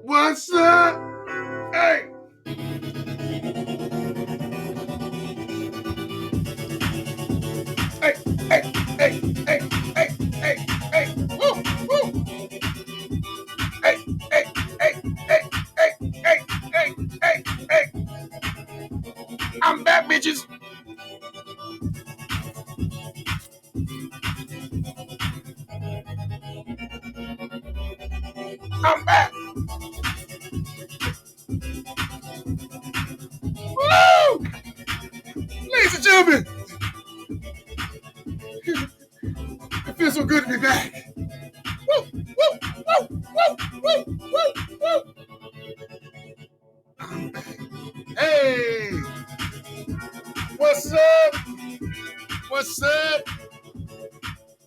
What's up? Hey! Hey, hey, hey, hey, hey, hey, hey, woo, woo. Hey, hey, hey, hey, hey, hey, hey, hey, hey. I'm back, bitches. I'm back. Woo! Ladies and gentlemen, it feels so good to be back. Woo, woo, woo, woo, woo, woo, woo. I'm back. Hey! What's up? What's up?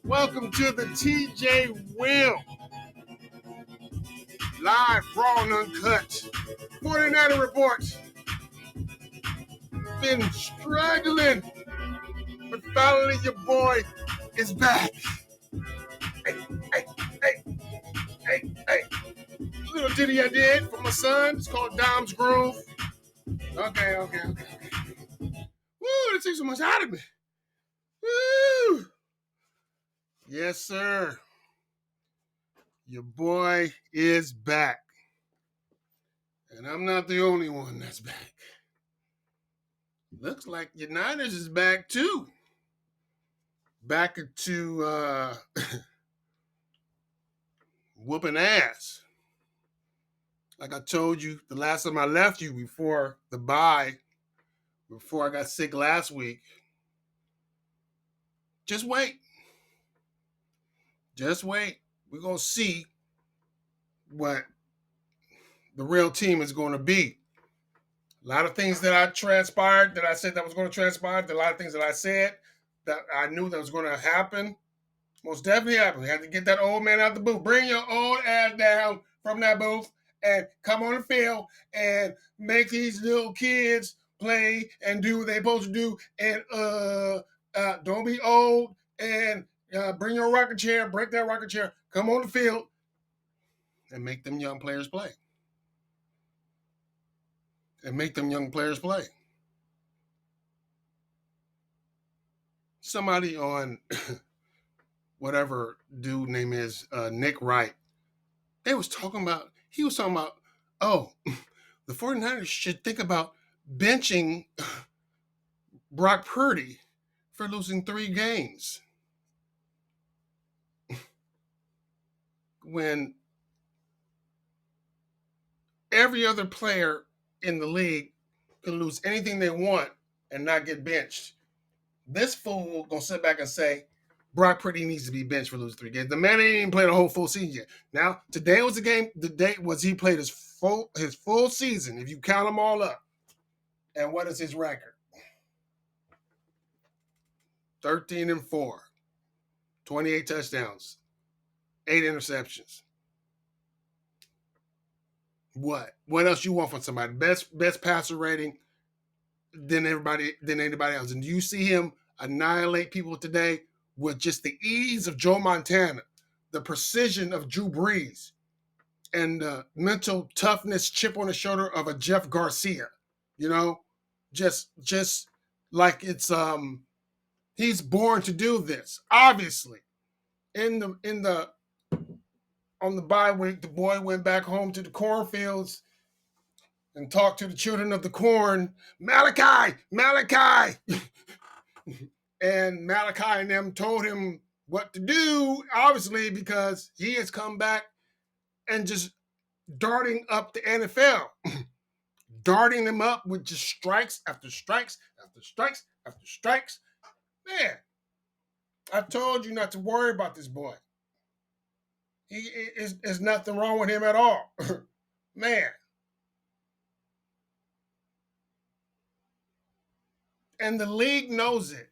Welcome to the TJ Will. Live, raw, and uncut. 49er report. Been struggling, but finally your boy is back. Hey, hey, hey, hey, hey. Little ditty I did for my son. It's called Dom's Groove. Okay. Woo, that takes so much out of me. Woo. Yes, sir. Your boy is back. And I'm not the only one that's back. Looks like your Niners is back too. Back to whooping ass. Like I told you the last time I left you before the bye, before I got sick last week. Just wait. Just wait. We're going to see what the real team is going to be. A lot of things that I transpired, that I said that was going to transpire, a lot of things that I said that I knew that was going to happen, most definitely happened. We had to get that old man out the booth. Bring your old ass down from that booth and come on the field and make these little kids play and do what they're supposed to do. And don't be old and bring your rocking chair, break that rocking chair, come on the field and make them young players play. Somebody on whatever dude name is, Nick Wright, he was talking about, oh, the 49ers should think about benching Brock Purdy for losing 3 games. When every other player in the league can lose anything they want and not get benched. This fool gonna sit back and say Brock Purdy needs to be benched for losing 3 games. The man ain't even played a whole full season yet. Now, today was the game. The date was he played his full season, if you count them all up. And what is his record? 13-4, 28 touchdowns, 8 interceptions. What else you want from somebody? Best passer rating than anybody else. And you see him annihilate people today with just the ease of Joe Montana, the precision of Drew Brees, and the mental toughness, chip on the shoulder of a Jeff Garcia. You know, just like it's he's born to do this. Obviously, on the bye week, the boy went back home to the cornfields and talked to the children of the corn. Malachi. And Malachi and them told him what to do, obviously, because he has come back and just darting up the NFL. Darting them up with just strikes after strikes after strikes after strikes. Man, I told you not to worry about this boy. There's nothing wrong with him at all. Man. And the league knows it.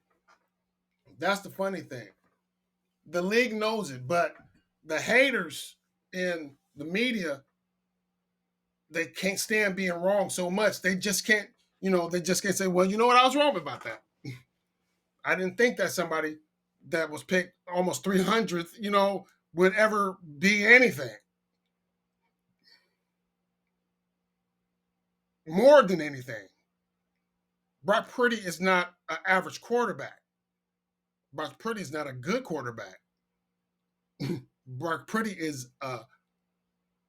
That's the funny thing. The league knows it, but the haters in the media, they can't stand being wrong so much. They just can't say, well, you know what, I was wrong about that. I didn't think that somebody that was picked almost 300th, would ever be anything. more than anything, Brock Purdy is not an average quarterback. Brock Purdy is not a good quarterback. Brock Purdy is a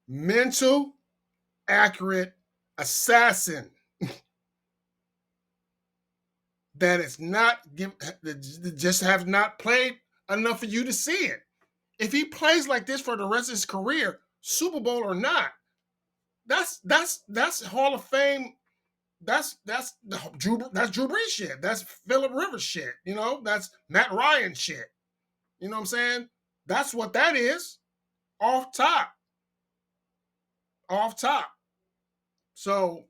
mental, accurate assassin that is not that just have not played enough for you to see it. If he plays like this for the rest of his career, Super Bowl or not, that's Hall of Fame. That's Drew Brees shit. That's Phillip Rivers shit. You know, that's Matt Ryan shit. You know what I'm saying? That's what that is. Off top. Off top. So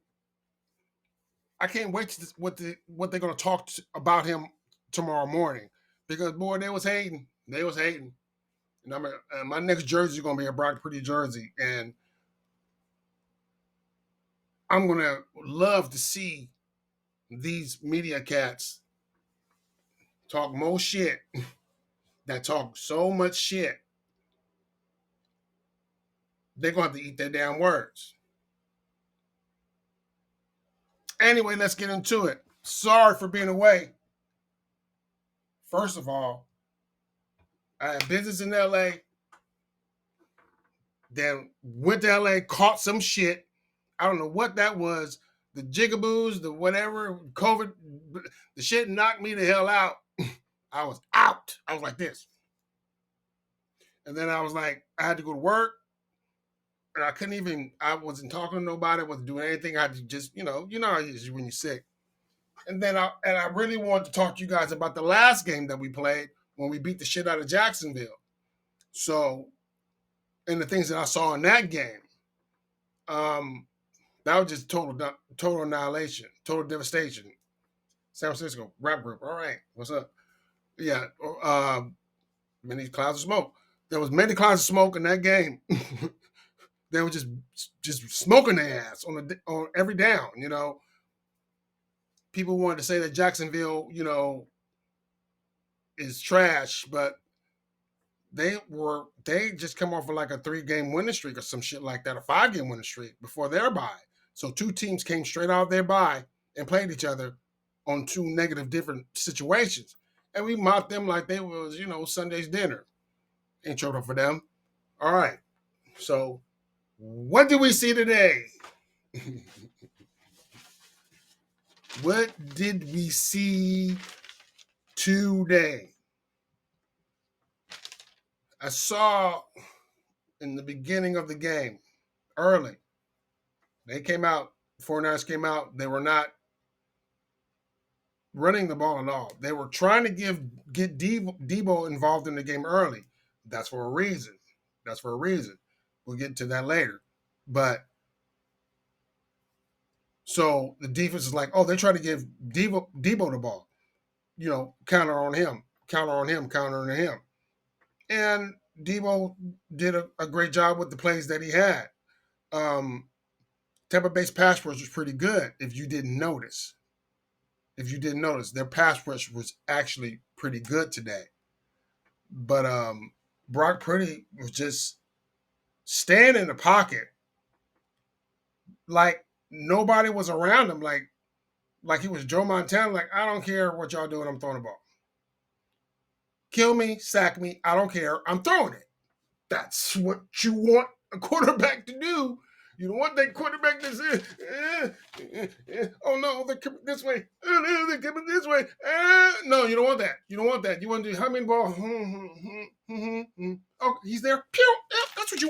I can't wait to what they're gonna talk about him tomorrow morning. Because boy, they was hating. They was hating. And my next jersey is gonna be a Brock Purdy jersey. And I'm gonna love to see these media cats talk more shit, that talk so much shit, they're gonna have to eat their damn words. Anyway, let's get into it. Sorry for being away. First of all, I had business in LA, then went to LA, caught some shit. I don't know what that was. The jigaboos, the whatever, COVID, the shit knocked me the hell out. I was out. I was like this. And then I was like, I had to go to work. And I wasn't talking to nobody, I wasn't doing anything. I had to just, how it is when you're sick. And then I really wanted to talk to you guys about the last game that we played when we beat the shit out of Jacksonville. So, and the things that I saw in that game, that was just total annihilation, total devastation. San Francisco rap group. All right, what's up? Yeah, many clouds of smoke. There was many clouds of smoke in that game. They were just smoking their ass on every down. People wanted to say that Jacksonville, is trash, but they just come off of like a 3-game winning streak or some shit like that, a 5-game winning streak before their bye. So 2 teams came straight out of their bye and played each other on 2 negative different situations. And we mocked them like they was, Sunday's dinner. Ain't showed up for them. All right. So what did we see today? What did we see today? I saw in the beginning of the game, early, they came out, 49ers came out, they were not running the ball at all. They were trying to get Debo involved in the game early. That's for a reason. We'll get to that later. But so the defense is like, oh, they're trying to give Debo the ball. Counter on him. And Debo did a great job with the plays that he had. Tampa Bay's pass rush was pretty good if you didn't notice. Their pass rush was actually pretty good today. But Brock Purdy was just standing in the pocket like nobody was around him, like he was Joe Montana, like, I don't care what y'all doing, I'm throwing the ball. Kill me, sack me, I don't care, I'm throwing it. That's what you want a quarterback to do. You don't want that quarterback to say, oh no, they're coming this way. Oh no, they're coming this way. No, you don't want that. You want to do humming ball. Oh, he's there. Pew! That's what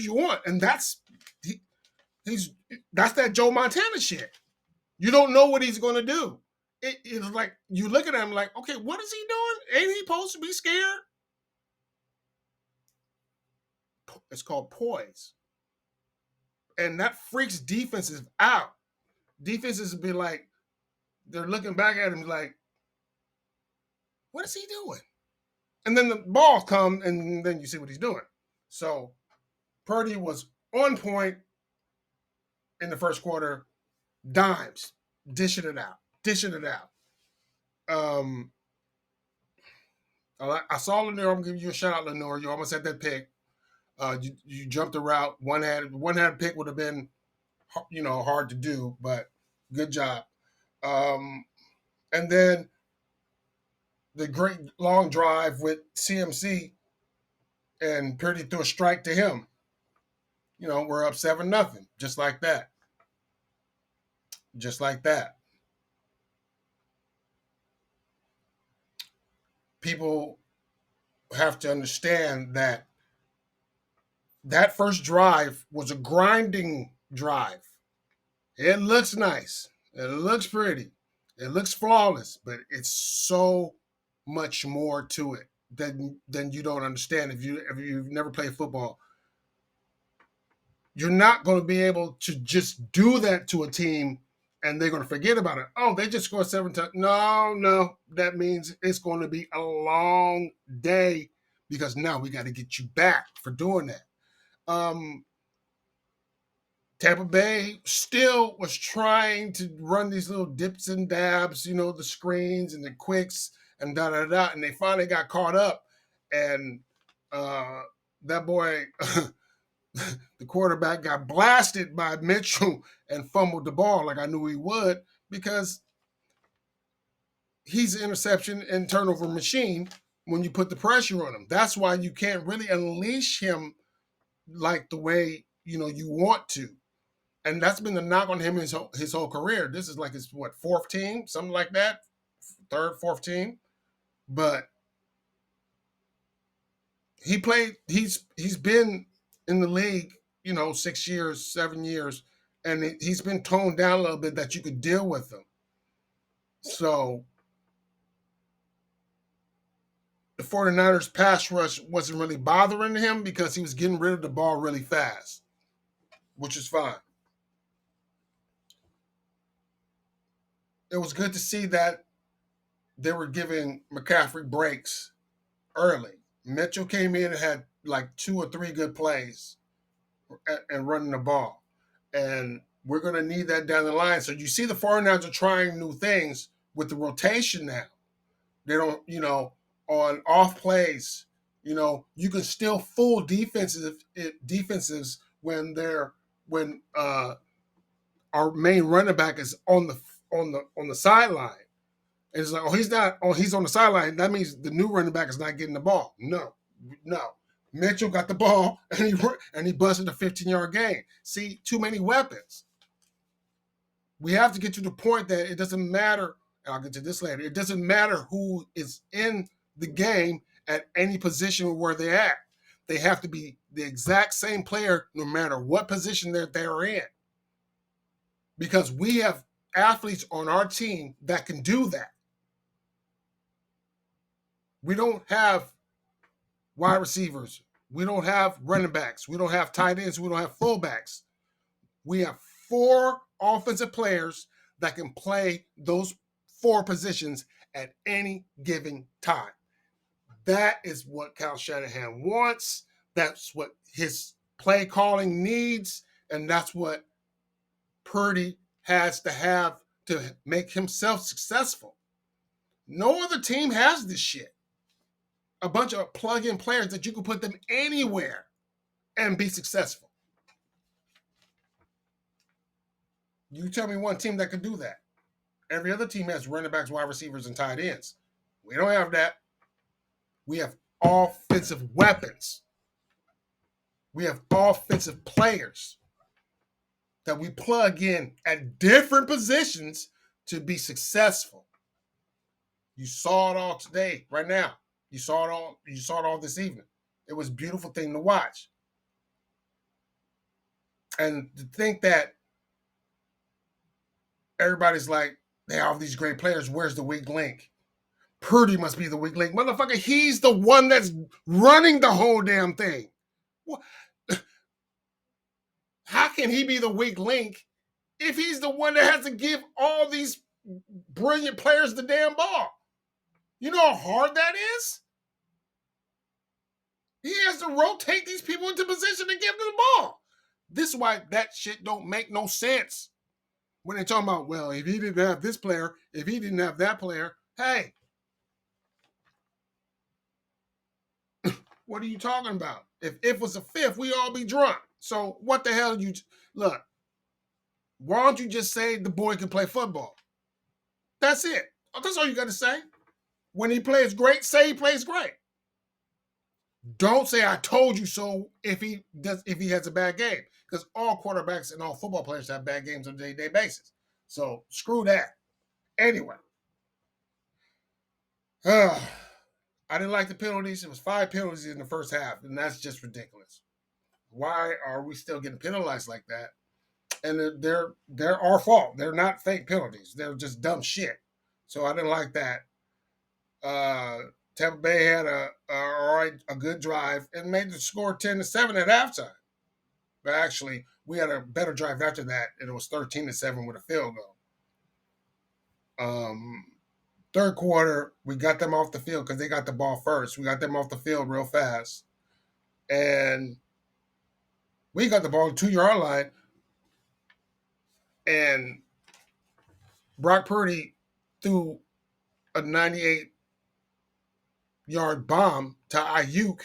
you want. And that's that Joe Montana shit. You don't know what he's going to do. It's like you look at him like, okay, what is he doing? Ain't he supposed to be scared? It's called poise. And that freaks defenses out. Defenses be like, they're looking back at him like, what is he doing? And then the ball come, and then you see what he's doing. So Purdy was on point in the first quarter, dimes, dishing it out. I saw Lenore. I'm giving you a shout out, Lenore. You almost had that pick. You jumped the route. One had a pick would have been hard to do, but good job. And then the great long drive with CMC and Purdy threw a strike to him. We're up 7-0, just like that. Just like that. People have to understand that that first drive was a grinding drive. It looks nice. It looks pretty. It looks flawless, but it's so much more to it than you don't understand if you've never played football. You're not going to be able to just do that to a team and they're going to forget about it. Oh, they just scored 7 times. No. That means it's going to be a long day because now we got to get you back for doing that. Tampa Bay still was trying to run these little dips and dabs, the screens and the quicks and da-da-da, and they finally got caught up. And that boy, the quarterback, got blasted by Mitchell and fumbled the ball like I knew he would because he's an interception and turnover machine when you put the pressure on him. That's why you can't really unleash him like the way, you want to. And that's been the knock on him his whole career. This is like his fourth team, something like that, third, fourth team. But he's been in the league, 6 years, 7 years, and he's been toned down a little bit that you could deal with him. So the 49ers pass rush wasn't really bothering him because he was getting rid of the ball really fast, which is fine. It was good to see that they were giving McCaffrey breaks early. Mitchell came in and had like 2 or 3 good plays and running the ball. And we're going to need that down the line. So you see the 49ers are trying new things with the rotation now. They don't, on off plays, you can still fool defenses when our main running back is on the sideline. And it's like, he's on the sideline. That means the new running back is not getting the ball. No. Mitchell got the ball and he busted a 15-yard gain. See, too many weapons. We have to get to the point that it doesn't matter, and I'll get to this later, it doesn't matter who is in the game at any position where they're at. They have to be the exact same player no matter what position they're in. Because we have athletes on our team that can do that. We don't have wide receivers. We don't have running backs. We don't have tight ends. We don't have fullbacks. We have 4 offensive players that can play those 4 positions at any given time. That is what Kyle Shanahan wants. That's what his play calling needs. And that's what Purdy has to have to make himself successful. No other team has this shit. A bunch of plug-in players that you can put them anywhere and be successful. You tell me one team that could do that. Every other team has running backs, wide receivers, and tight ends. We don't have that. We have offensive weapons. We have offensive players that we plug in at different positions to be successful. You saw it all today, right now. You saw it all this evening. It was a beautiful thing to watch. And to think that everybody's like, they have these great players, where's the weak link? Purdy must be the weak link. Motherfucker, he's the one that's running the whole damn thing. How can he be the weak link if he's the one that has to give all these brilliant players the damn ball? You know how hard that is? He has to rotate these people into position to give them the ball. This is why that shit don't make no sense. When they're talking about, well, if he didn't have this player, if he didn't have that player, hey, what are you talking about? If it was a fifth, we all be drunk. So what the hell look, Why don't you just say the boy can play football? That's it. That's all you got to say. When he plays great, say he plays great. Don't say I told you so if he has a bad game. Because all quarterbacks and all football players have bad games on a day-to-day basis. So screw that. Anyway. I didn't like the penalties. It was 5 penalties in the first half, and that's just ridiculous. Why are we still getting penalized like that? And they're our fault. They're not fake penalties. They're just dumb shit. So I didn't like that. Tampa Bay had a good drive and made the score 10-7 at halftime. But actually, we had a better drive after that, and it was 13-7 with a field goal. Third quarter, we got them off the field because they got the ball first. We got them off the field real fast. And we got the ball 2-yard line. And Brock Purdy threw a 98-yard bomb to Ayuk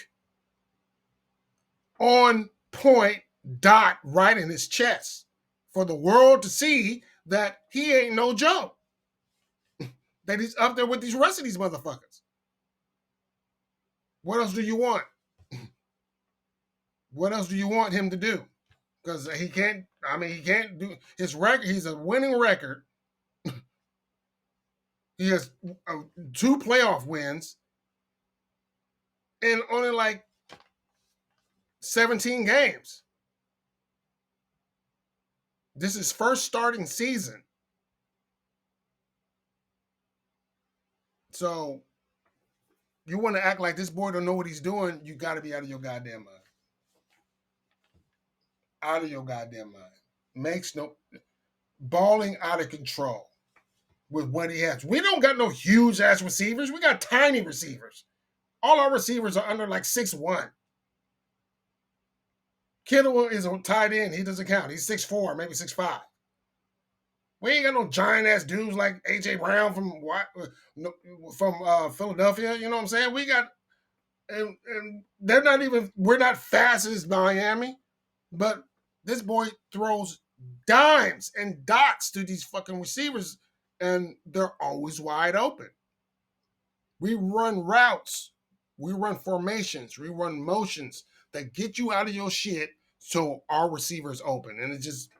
on point, dot, right in his chest for the world to see that he ain't no joke. That he's up there with these rest of these motherfuckers. What else do you want? What else do you want him to do? Because he can't do his record. He's a winning record. He has 2 playoff wins in only like 17 games. This is first starting season. So you want to act like this boy don't know what he's doing, you got to be out of your goddamn mind. Out of your goddamn mind. Makes no balling out of control with what he has. We don't got no huge ass receivers. We got tiny receivers. All our receivers are under like 6'1". Kittle is a tight end. He doesn't count. He's 6'4", maybe 6'5". We ain't got no giant ass dudes like AJ Brown from Philadelphia. You know what I'm saying? We got, and they're not even. We're not fast as Miami, but this boy throws dimes and dots to these fucking receivers, and they're always wide open. We run routes, we run formations, we run motions that get you out of your shit so our receivers open. And it just,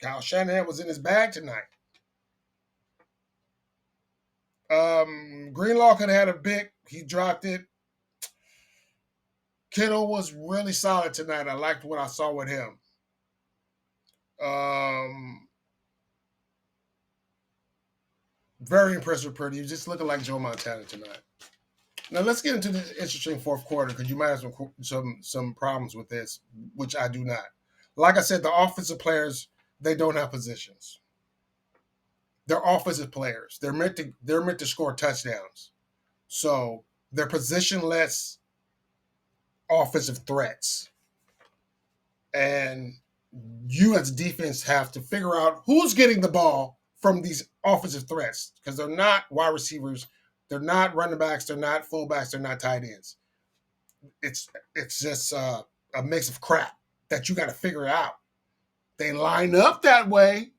Kyle Shanahan was in his bag tonight. Greenlaw could have had a big, he dropped it. Kittle was really solid tonight. I liked what I saw with him. Very impressed with Purdy. He was just looking like Joe Montana tonight. Now let's get into this interesting fourth quarter because you might have some problems with this, which I do not. Like I said, the offensive players, they don't have positions. They're offensive players. They're meant to score touchdowns. So they're positionless offensive threats. And you as defense have to figure out who's getting the ball from these offensive threats because they're not wide receivers. They're not running backs. They're not fullbacks. They're not tight ends. It's just a mix of crap that you got to figure out. They line up that way.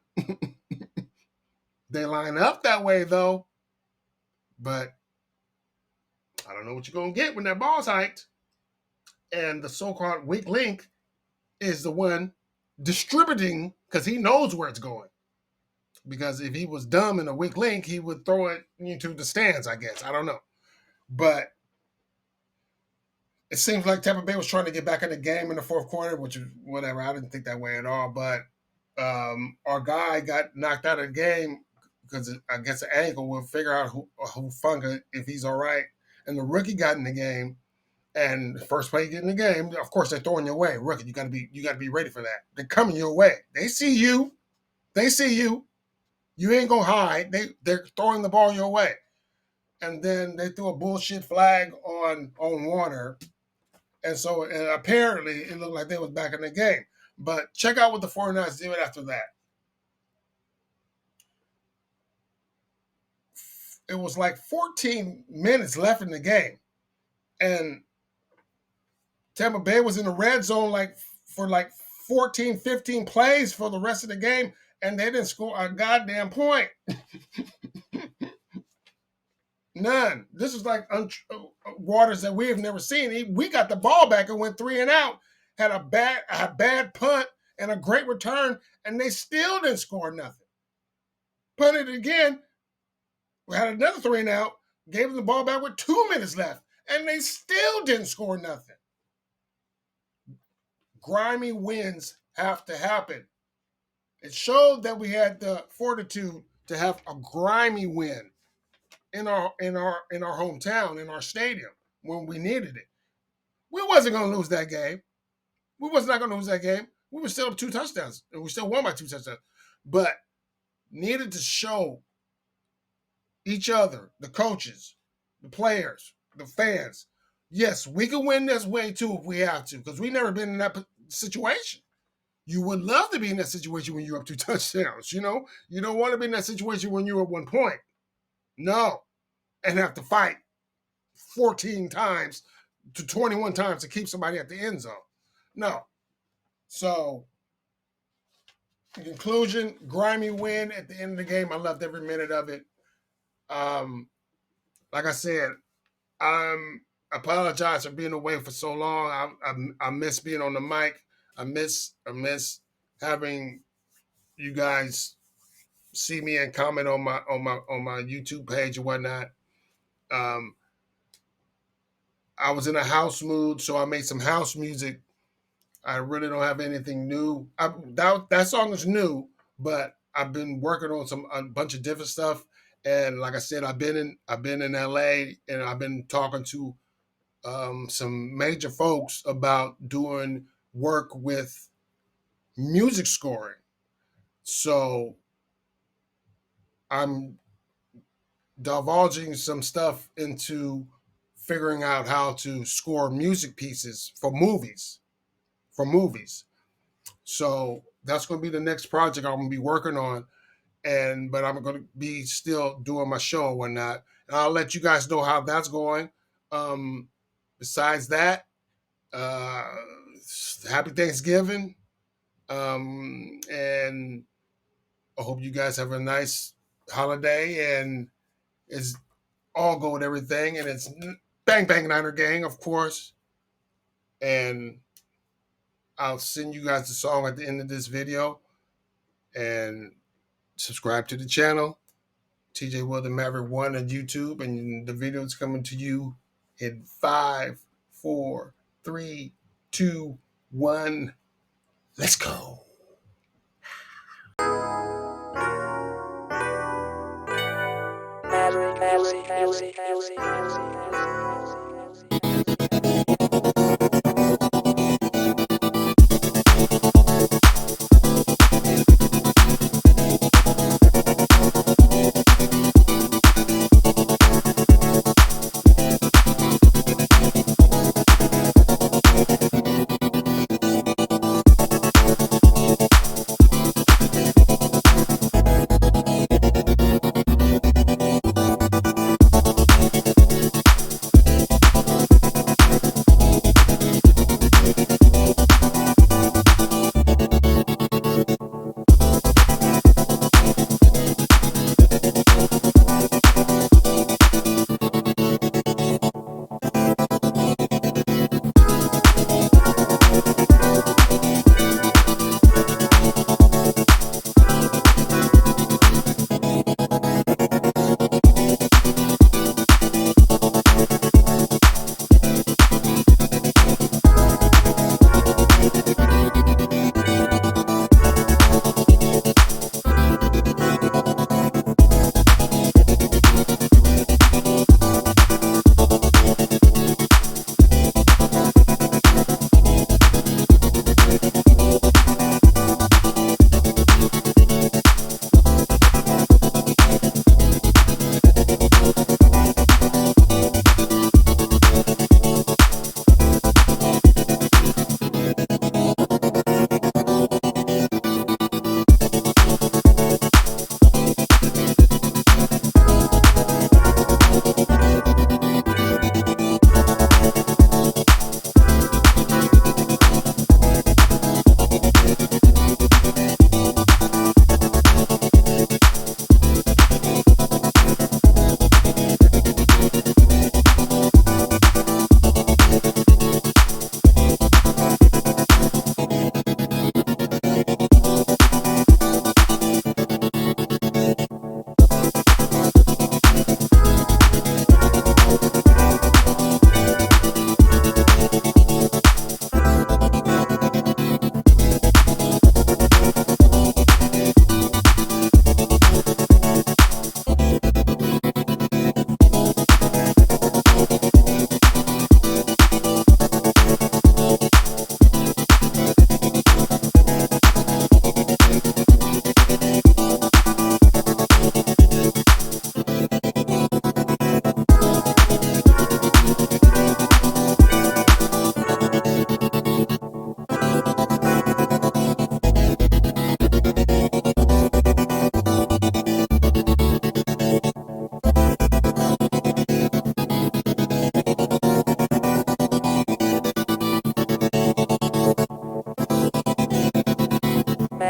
They line up that way, though. But I don't know what you're going to get when that ball's hiked. And the so-called weak link is the one distributing because he knows where it's going. Because if he was dumb and a weak link, he would throw it into the stands, I guess. I don't know. But it seems like Tampa Bay was trying to get back in the game in the fourth quarter, which is whatever. I didn't think that way at all. But our guy got knocked out of the game because I guess the ankle. We'll figure out who Funga, if he's all right. And the rookie got in the game. And the first play you get in the game, of course, they're throwing you away. Rookie, you got to be ready for that. They're coming your way. They see you. You ain't gonna hide. They're throwing the ball your way. And then they threw a bullshit flag on Warner. And so apparently it looked like they was back in the game. But check out what the 49ers did after that. It was like 14 minutes left in the game. And Tampa Bay was in the red zone for 14, 15 plays for the rest of the game. and they didn't score a goddamn point. None. This is like waters that we have never seen. We got the ball back and went 3 and out. Had a bad punt and a great return, and they still didn't score nothing. Punted it again. We had another 3 and out. Gave them the ball back with 2 minutes left, and they still didn't score nothing. Grimy wins have to happen. It showed that we had the fortitude to have a grimy win in our hometown, in our stadium, when we needed it. We wasn't going to lose that game. We was not going to lose that game. We were still up 2 touchdowns, and we still won by 2 touchdowns. But needed to show each other, the coaches, the players, the fans, yes, we can win this way too if we have to, because we've never been in that situation. You would love to be in that situation when you're up 2 touchdowns, you know? You don't want to be in that situation when you're at 1 point. No. And have to fight 14 times to 21 times to keep somebody at the end zone. No. So, in conclusion, grimy win at the end of the game. I loved every minute of it. Like I said, I apologize for being away for so long. I miss being on the mic. I miss having you guys see me and comment on my YouTube page and whatnot. I was in a house mood, so I made some house music. I really don't have anything new. That song is new, but I've been working on a bunch of different stuff. And like I said, I've been in LA, and I've been talking to some major folks about doing work with music scoring. So I'm divulging some stuff into figuring out how to score music pieces for movies. So that's going to be the next project I'm going to be working on. But I'm going to be still doing my show and whatnot. And I'll let you guys know how that's going. Besides that, happy Thanksgiving. And I hope you guys have a nice holiday, and it's all go with everything. And it's Bang Bang Niner Gang, of course. And I'll send you guys the song at the end of this video. And subscribe to the channel, TJ Will the Maverick 1 on YouTube, and the video is coming to you in 5, 4, 3, 2, 1. Let's go.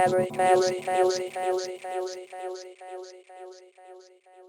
average, average, average, average, average, average, average, average, average, average.